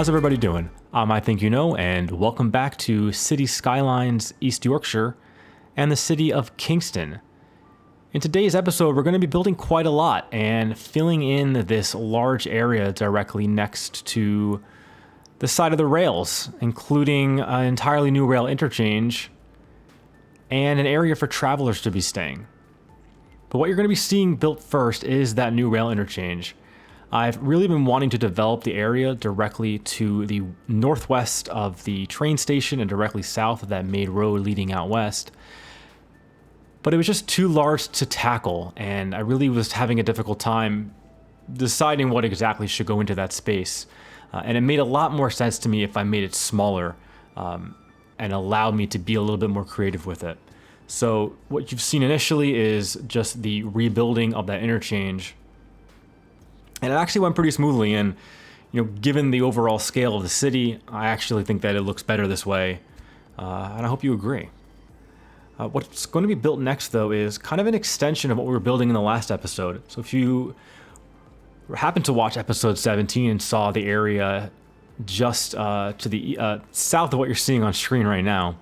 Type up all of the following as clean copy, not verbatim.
How's everybody doing? I think you know, and welcome back to Cities Skylines, East Yorkshire, and the city of Kingston. In today's episode, we're going to be building quite a lot and filling in this large area directly next to the side of the rails, including an entirely new rail interchange and an area for travelers to be staying. But what you're going to be seeing built first is that new rail interchange. I've really been wanting to develop the area directly to the northwest of the train station and directly south of that main road leading out west. But it was just too large to tackle, and I really was having a difficult time deciding what exactly should go into that space. And it made a lot more sense to me if I made it smaller and allowed me to be a little bit more creative with it. So what you've seen initially is just the rebuilding of that interchange. And it actually went pretty smoothly, and given the overall scale of the city, I actually think that it looks better this way, and I hope you agree. What's going to be built next, though, is kind of an extension of what we were building in the last episode. So if you happened to watch episode 17 and saw the area just to the south of what you're seeing on screen right now,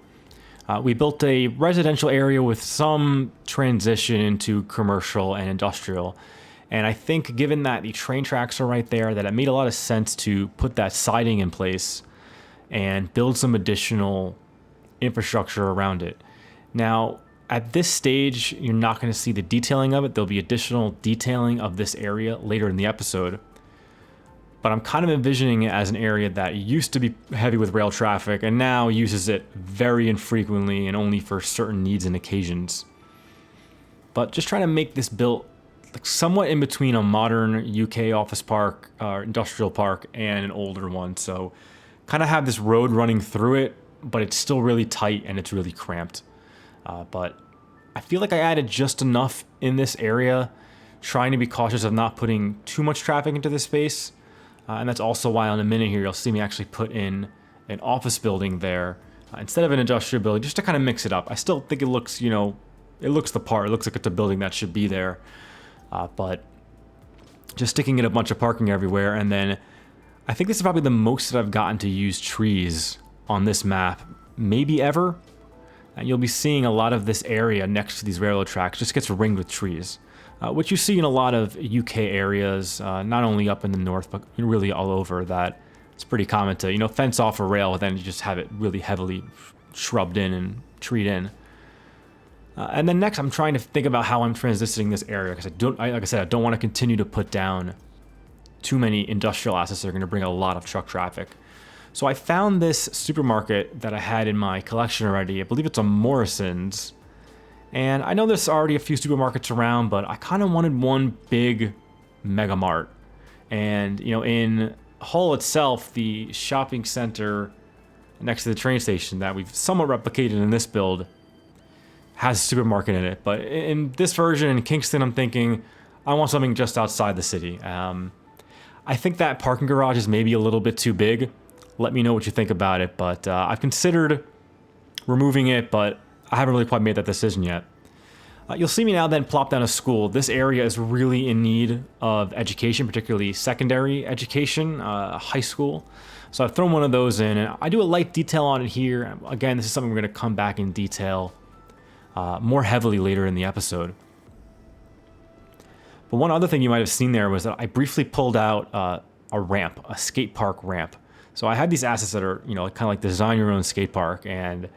we built a residential area with some transition into commercial and industrial. And I think given that the train tracks are right there, that it made a lot of sense to put that siding in place and build some additional infrastructure around it. Now, at this stage, you're not going to see the detailing of it. There'll be additional detailing of this area later in the episode. But I'm kind of envisioning it as an area that used to be heavy with rail traffic and now uses it very infrequently and only for certain needs and occasions. But just trying to make this built like somewhat in between a modern UK office park or industrial park and an older one. So kind of have this road running through it, but it's still really tight and it's really cramped. But I feel like I added just enough in this area, trying to be cautious of not putting too much traffic into this space. And that's also why in a minute here, you'll see me actually put in an office building there instead of an industrial building, just to kind of mix it up. I still think it looks, it looks the part. It looks like it's a building that should be there. But just sticking in a bunch of parking everywhere. And then I think this is probably the most that I've gotten to use trees on this map, maybe ever. And you'll be seeing a lot of this area next to these railroad tracks just gets ringed with trees, which you see in a lot of UK areas, not only up in the north, but really all over. That it's pretty common to, fence off a rail and then you just have it really heavily shrubbed in and treed in. And then next, I'm trying to think about how I'm transitioning this area because I don't want to continue to put down too many industrial assets that are going to bring a lot of truck traffic. So I found this supermarket that I had in my collection already. I believe it's a Morrison's. And I know there's already a few supermarkets around, but I kind of wanted one big mega mart. And, in Hull itself, the shopping center next to the train station that we've somewhat replicated in this build has a supermarket in it. But in this version in Kingston, I'm thinking I want something just outside the city. I think that parking garage is maybe a little bit too big. Let me know what you think about it. But I've considered removing it, but I haven't really quite made that decision yet. You'll see me now then plop down a school. This area is really in need of education, particularly secondary education, high school. So I've thrown one of those in, and I do a light detail on it here. Again, this is something we're going to come back in detail more heavily later in the episode. But one other thing you might have seen there was that I briefly pulled out a ramp, a skate park ramp. So I had these assets that are, kind of like design your own skate park, and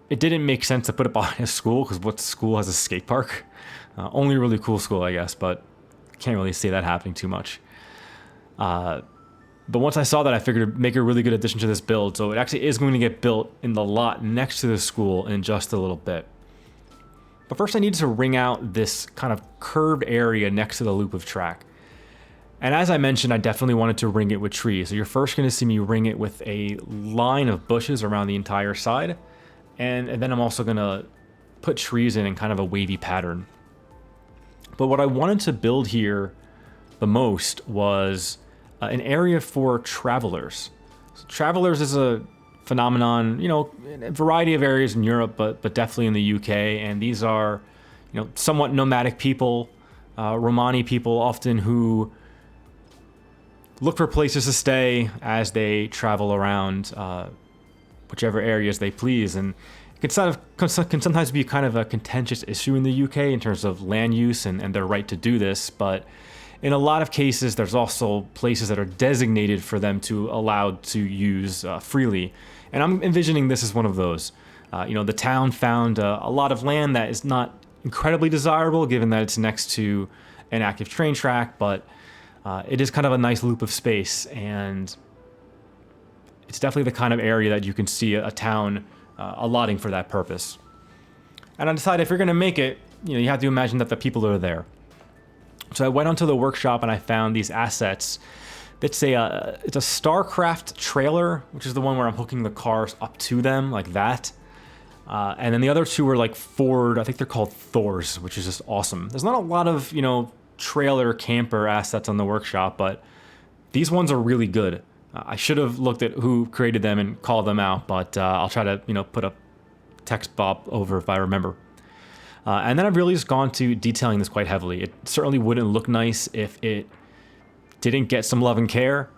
it didn't make sense to put it behind a school because what school has a skate park? Only a really cool school, I guess, but can't really see that happening too much. But once I saw that, I figured it'd make a really good addition to this build. So it actually is going to get built in the lot next to the school in just a little bit. But first I needed to ring out this kind of curved area next to the loop of track. And as I mentioned, I definitely wanted to ring it with trees. So you're first going to see me ring it with a line of bushes around the entire side. And then I'm also going to put trees in kind of a wavy pattern. But what I wanted to build here the most was an area for travelers. So travelers is a phenomenon, in a variety of areas in Europe, but definitely in the UK. And these are, somewhat nomadic people, Romani people often who look for places to stay as they travel around whichever areas they please. And it can sometimes be kind of a contentious issue in the UK in terms of land use and their right to do this. But in a lot of cases, there's also places that are designated for them to allow to use freely. And I'm envisioning this as one of those. The town found a lot of land that is not incredibly desirable given that it's next to an active train track, but it is kind of a nice loop of space, and it's definitely the kind of area that you can see a town allotting for that purpose. And I decided if you're going to make it, you have to imagine that the people are there. So I went onto the workshop and I found these assets. It's a StarCraft trailer, which is the one where I'm hooking the cars up to them like that. And then the other two were like Ford, I think they're called Thors, which is just awesome. There's not a lot of, trailer camper assets on the workshop, but these ones are really good. I should have looked at who created them and called them out, but I'll try to, put a text bob over if I remember. And then I've really just gone to detailing this quite heavily. It certainly wouldn't look nice if it didn't get some love and care.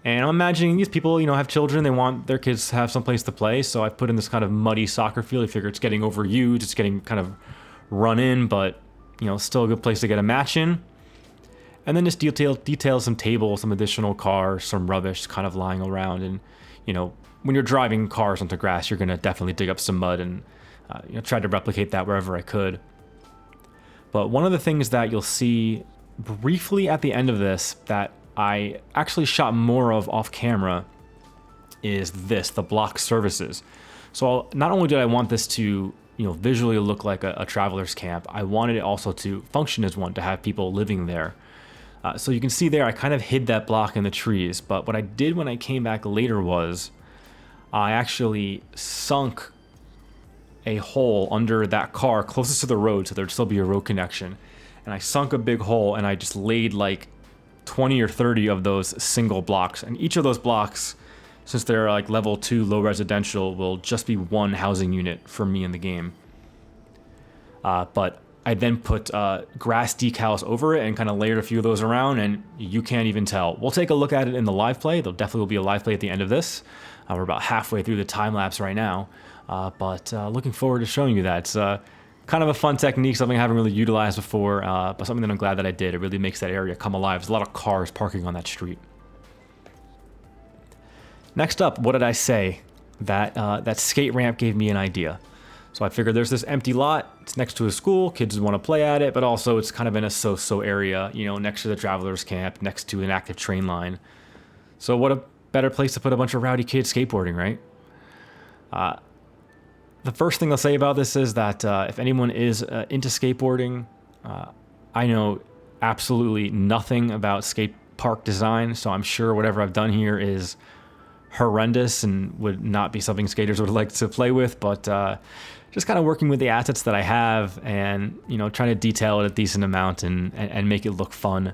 And I'm imagining these people, have children. They want their kids to have some place to play. So I put in this kind of muddy soccer field. I figure it's getting overused. It's getting kind of run in, but, still a good place to get a match in. And then just detail some tables, some additional cars, some rubbish kind of lying around. And, when you're driving cars onto grass, you're going to definitely dig up some mud and try to replicate that wherever I could. But one of the things that you'll see briefly at the end of this that I actually shot more of off camera is the block services. So not only did I want this to visually look like a traveler's camp, I wanted it also to function as one, to have people living there. So you can see there I kind of hid that block in the trees, but what I did when I came back later was I actually sunk a hole under that car closest to the road so there'd still be a road connection. And I sunk a big hole and I just laid like 20 or 30 of those single blocks. And each of those blocks, since they're like level 2 low residential, will just be one housing unit for me in the game. But I then put grass decals over it and kind of layered a few of those around, and you can't even tell. We'll take a look at it in the live play. There'll definitely be a live play at the end of this. We're about halfway through the time lapse right now, but looking forward to showing you that. It's kind of a fun technique, something I haven't really utilized before, but something that I'm glad that I did. It really makes that area come alive. There's a lot of cars parking on that street. Next up, what did I say? That skate ramp gave me an idea. So I figured there's this empty lot. It's next to a school. Kids want to play at it, but also it's kind of in a so-so area, next to the traveler's camp, next to an active train line. So what a better place to put a bunch of rowdy kids skateboarding, right? The first thing I'll say about this is that if anyone is into skateboarding, I know absolutely nothing about skate park design, so I'm sure whatever I've done here is horrendous and would not be something skaters would like to play with, but just kind of working with the assets that I have and, trying to detail it a decent amount and make it look fun.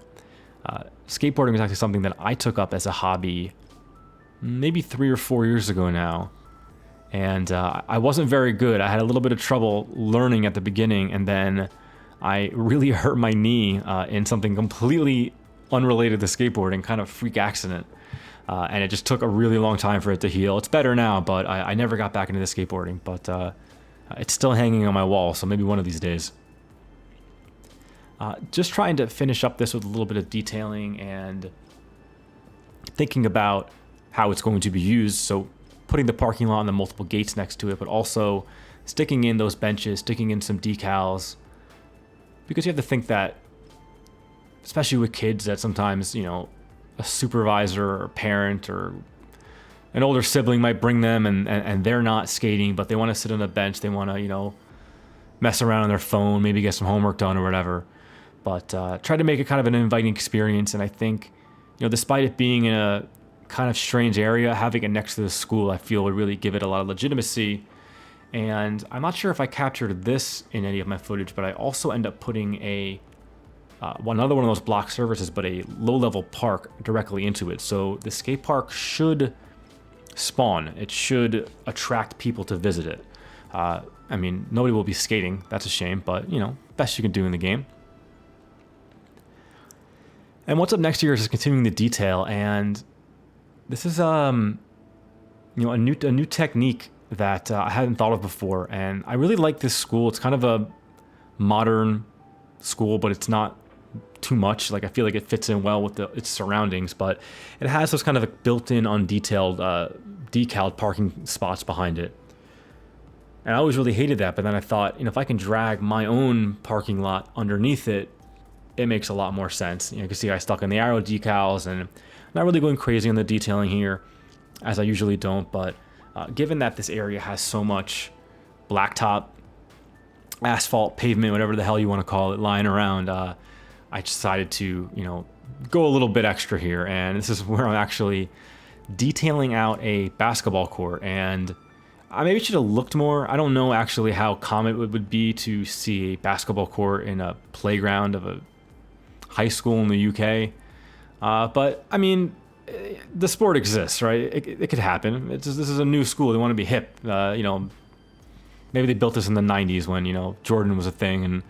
Skateboarding is actually something that I took up as a hobby maybe 3 or 4 years ago now. And I wasn't very good. I had a little bit of trouble learning at the beginning, and then I really hurt my knee in something completely unrelated to skateboarding, kind of freak accident. And it just took a really long time for it to heal. It's better now, but I never got back into the skateboarding. But it's still hanging on my wall, so maybe one of these days. Just trying to finish up this with a little bit of detailing and thinking about how it's going to be used. So putting the parking lot and the multiple gates next to it, but also sticking in those benches, sticking in some decals. Because you have to think that, especially with kids, that sometimes, a supervisor or parent or an older sibling might bring them and they're not skating, but they want to sit on a bench. They want to, mess around on their phone, maybe get some homework done or whatever. But try to make it kind of an inviting experience. And I think, despite it being in a kind of strange area, having it next to the school, I feel would really give it a lot of legitimacy. And I'm not sure if I captured this in any of my footage, but I also end up putting another one of those block services, but a low-level park directly into it. So the skate park should spawn. It should attract people to visit it. I mean, nobody will be skating. That's a shame, but, best you can do in the game. And what's up next here is just continuing the detail, and this is a new technique that I hadn't thought of before, and I really like this school. It's kind of a modern school, but it's not too much. Like, I feel like it fits in well with its surroundings, but it has those kind of built-in, undetailed, decaled parking spots behind it. And I always really hated that, but then I thought, if I can drag my own parking lot underneath it, it makes a lot more sense. You can see I stuck in the arrow decals, and I'm not really going crazy on the detailing here, as I usually don't, but given that this area has so much blacktop, asphalt, pavement, whatever the hell you want to call it, lying around, I decided to, go a little bit extra here, and this is where I'm actually detailing out a basketball court, and I maybe should have looked more. I don't know actually how common it would be to see a basketball court in a playground of a high school in the UK, but I mean, the sport exists, right? It could happen. This is a new school. They want to be hip. Maybe they built this in the 90s when, Jordan was a thing and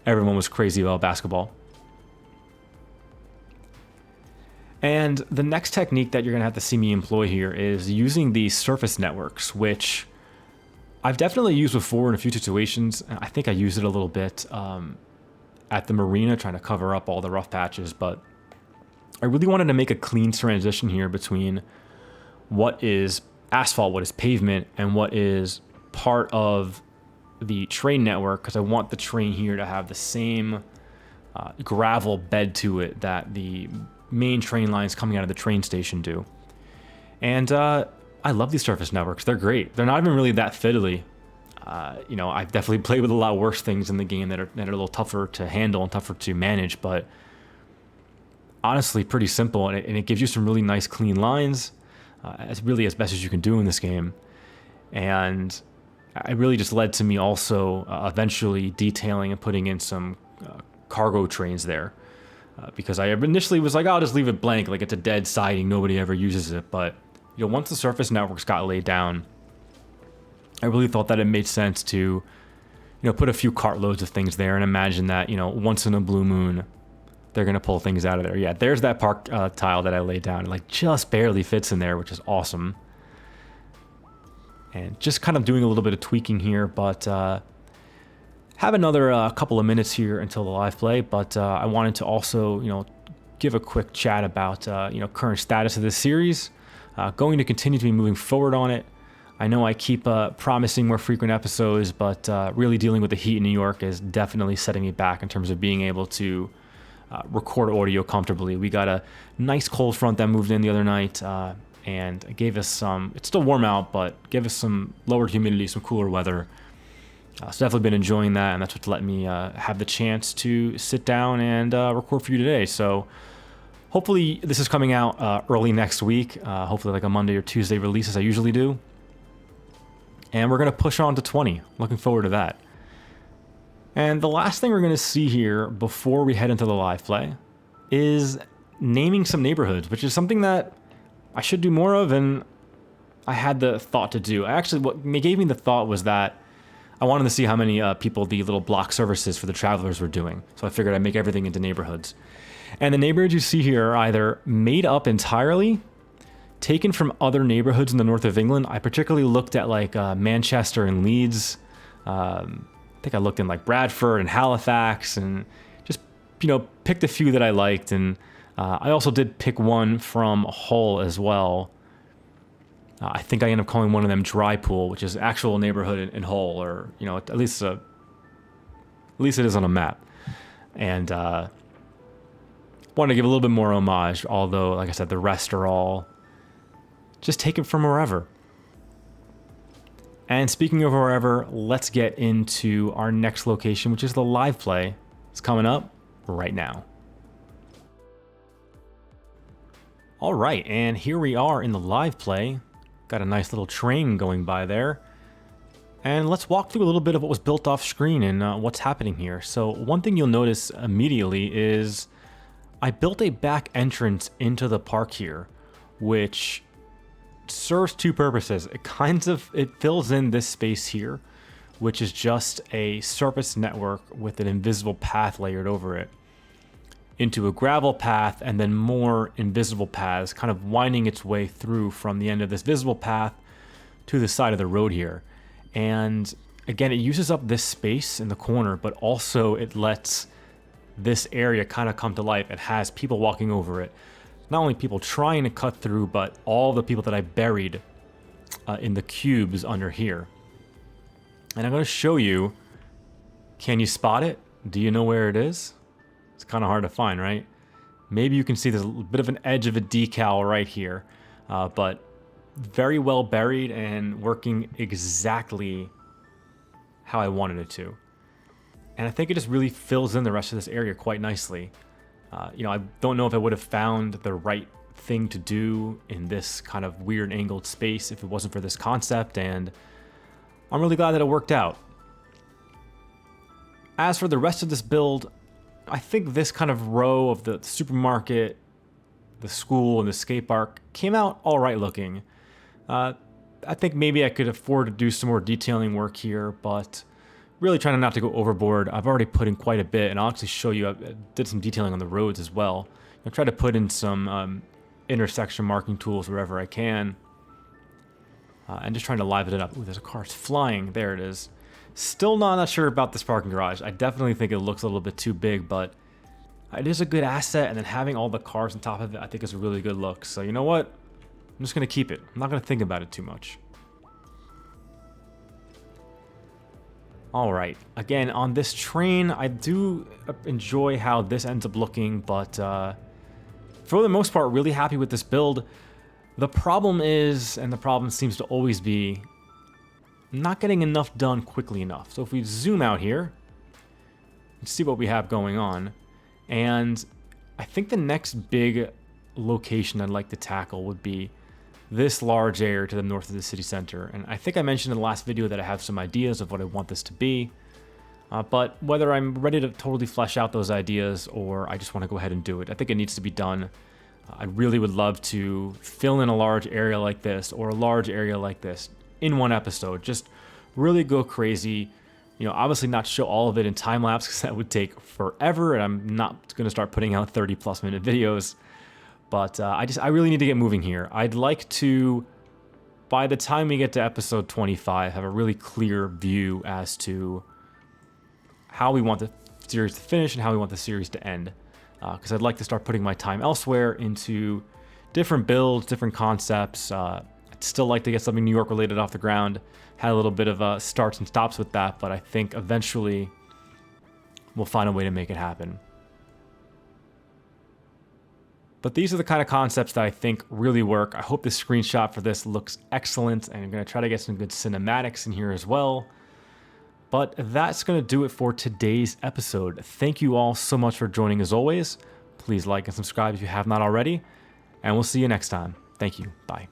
everyone was crazy about basketball. And the next technique that you're going to have to see me employ here is using these surface networks, which I've definitely used before in a few situations. I think I used it a little bit at the marina, trying to cover up all the rough patches, but I really wanted to make a clean transition here between what is asphalt, what is pavement, and what is part of the train network, because I want the train here to have the same gravel bed to it that the main train lines coming out of the train station do. And I love these surface networks. They're great. They're not even really that fiddly. I've definitely played with a lot worse things in the game that are a little tougher to handle and tougher to manage, but honestly pretty simple, and it gives you some really nice clean lines, as best as you can do in this game. And it really just led to me also eventually detailing and putting in some cargo trains there, because I initially was like, I'll just leave it blank, like it's a dead siding, nobody ever uses it. But once the surface networks got laid down, I really thought that it made sense to put a few cartloads of things there and imagine that once in a blue moon they're going to pull things out of there. Yeah, there's that park tile that I laid down. It just barely fits in there, which is awesome. And just kind of doing a little bit of tweaking here, but have another couple of minutes here until the live play. But I wanted to also, give a quick chat about, current status of this series. Going to continue to be moving forward on it. I know I keep promising more frequent episodes, but really dealing with the heat in New York is definitely setting me back in terms of being able to record audio comfortably. We got a nice cold front that moved in the other night, and gave us some, it's still warm out, but gave us some lowered humidity, some cooler weather. So definitely been enjoying that, and that's what's let me have the chance to sit down and record for you today. So hopefully this is coming out early next week, hopefully like a Monday or Tuesday release as I usually do. And we're going to push on to 20. Looking forward to that. And the last thing we're going to see here before we head into the live play is naming some neighborhoods, which is something that I should do more of, and I had the thought to do. What gave me the thought was that I wanted to see how many people the little block services for the travelers were doing. So I figured I'd make everything into neighborhoods. And the neighborhoods you see here are either made up entirely, taken from other neighborhoods in the north of England. I particularly looked at Manchester and Leeds. I think I looked in Bradford and Halifax, and just picked a few that I liked. And I also did pick one from Hull as well. I think I ended up calling one of them Drypool, which is actual neighborhood in Hull, or at least it is on a map. And wanted to give a little bit more homage, although like I said, the rest are all just taken from wherever. And speaking of wherever, let's get into our next location, which is the live play. It's coming up right now. All right, and here we are in the live play. Got a nice little train going by there. And let's walk through a little bit of what was built off screen and what's happening here. So one thing you'll notice immediately is I built a back entrance into the park here, which serves two purposes. It fills in this space here, which is just a surface network with an invisible path layered over it. into a gravel path and then more invisible paths, kind of winding its way through from the end of this visible path to the side of the road here. And again, it uses up this space in the corner, but also it lets this area kind of come to life. It has people walking over it. Not only people trying to cut through, but all the people that I buried in the cubes under here. And I'm going to show you. Can you spot it? Do you know where it is? It's kind of hard to find, right? Maybe you can see there's a bit of an edge of a decal right here, but very well buried and working exactly how I wanted it to. And I think it just really fills in the rest of this area quite nicely. You know, I don't know if I would have found the right thing to do in this kind of weird angled space if it wasn't for this concept, and I'm really glad that it worked out. As for the rest of this build, I think this kind of row of the supermarket, the school, and the skate park came out all right looking. I think maybe I could afford to do some more detailing work here, but really trying not to go overboard. I've already put in quite a bit, and I'll actually show you, I did some detailing on the roads as well. I try to put in some intersection marking tools wherever I can, and just trying to liven it up. Ooh, there's a car, it's flying, there it is. Still not sure about this parking garage. I definitely think it looks a little bit too big, but it is a good asset, and then having all the cars on top of it, I think is a really good look. So you know what? I'm just gonna keep it. I'm not gonna think about it too much. All right, again, on this train, I do enjoy how this ends up looking, but for the most part, really happy with this build. The problem is, and the problem seems to always be, not getting enough done quickly enough. So if we zoom out here, let's see what we have going on. And I think the next big location I'd like to tackle would be this large area to the north of the city center. And I think I mentioned in the last video that I have some ideas of what I want this to be. But whether I'm ready to totally flesh out those ideas or I just want to go ahead and do it, I think it needs to be done. I really would love to fill in a large area like this or a large area like this in one episode. Just really go crazy. You know, obviously not show all of it in time lapse because that would take forever, and I'm not going to start putting out 30+ minute videos. But I really need to get moving here. I'd like to, by the time we get to episode 25, have a really clear view as to how we want the series to finish and how we want the series to end. Because I'd like to start putting my time elsewhere into different builds, different concepts. I'd still like to get something New York related off the ground. Had a little bit of starts and stops with that, but I think eventually we'll find a way to make it happen. But these are the kind of concepts that I think really work. I hope this screenshot for this looks excellent, and I'm going to try to get some good cinematics in here as well. But that's going to do it for today's episode. Thank you all so much for joining as always. Please like and subscribe if you have not already, and we'll see you next time. Thank you. Bye.